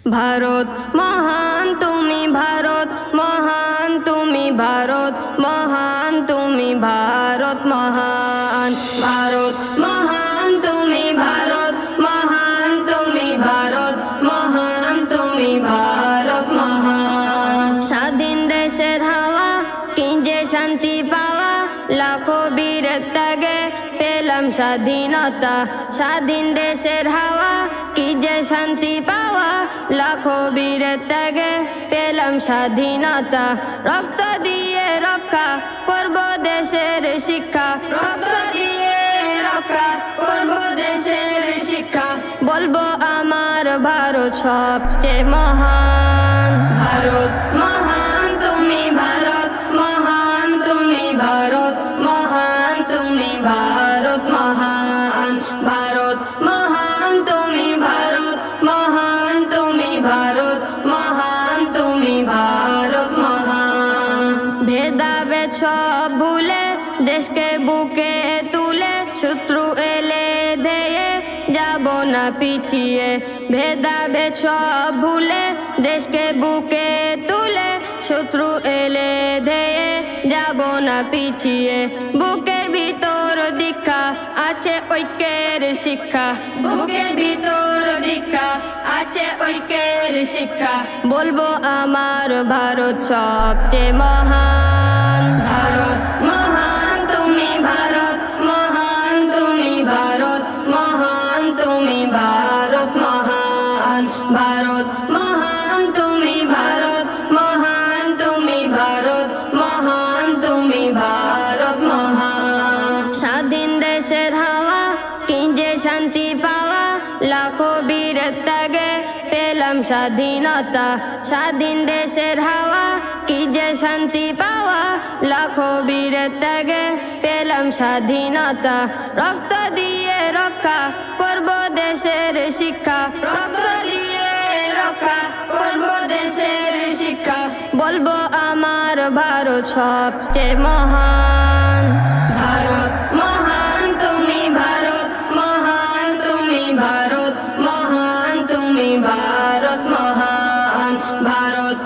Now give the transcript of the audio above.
ভারত মহান তুমি, ভারত মহান তুমি, ভারত মহান তুমি, ভারত মহান। ভারত মহান তুমি, ভারত মহান তুমি, ভারত মহান তুমি, ভারত মহান। স্বাধীন দেশের হাওয়া কি যে শান্তি পাওয়া, লাখো বীরের ত্যাগে পেলাম স্বাধীনতা। স্বাধীন দেশের হাওয়া কি যে শান্তি পাওয়া, লাখো বীরের ত্যাগে পেলাম স্বাধীনতা। রক্ত দিয়ে রক্ষা করব দেশের শিক্ষা, রক্ত দিয়ে রক্ষা করব দেশের শিক্ষা। বলবো আমার ভারত সবচেয়ে মহান। ভারত মহান তুমি, ভারত মহান তুমি, ভারত মহান তুমি, ভারত মহান। ভারত মহান তুমি, ভারত মহান তুমি, ভারত মহান তুমি, ভারত মহান। ভেদাভেদ সব ভুলে দেশকে বুকে তুলে, শত্রু এলে ধেয়ে যাব না পিছিয়ে। ভেদাভেদ সব ভুলে দেশকে বুকে তুলে, শত্রু এলে ধেয়ে যাব না পিছিয়ে। বুকের ভিতর দীক্ষা আছে ঐক্যের শিক্ষা, বুকের ভিতর দীক্ষা আছে ঐক্যের শিক্ষা। বলবো আমার ভারত সবচেয়ে মহান। ভারত মহান তুমি, ভারত মহান তুমি, ভারত মহান তুমি, ভারত মহান। ভারত মহান তুমি, ভারত মহান তুমি, ভারত মহান তুমি, ভারত মহান। স্বাধীন দেশের হাওয়া কি যে শান্তি পাওয়া, লাখো বীরের ত্যাগে পেলাম স্বাধীনতা। স্বাধীন দেশের হাওয়া কি যে শান্তি পাওয়া, লাখো বীরের ত্যাগে পেলাম স্বাধীনতা। রক্ত দিয়ে রক্ষা করব দেশের শিক্ষা, রক্ত দিয়ে রক্ষা করব দেশের শিক্ষা। বলবো আমার ভারত সবচেয়ে মহান। ভারত মহান তুমি, ভারত মহান তুমি, ভারত মহান তুমি, ভারত মহান। ভারত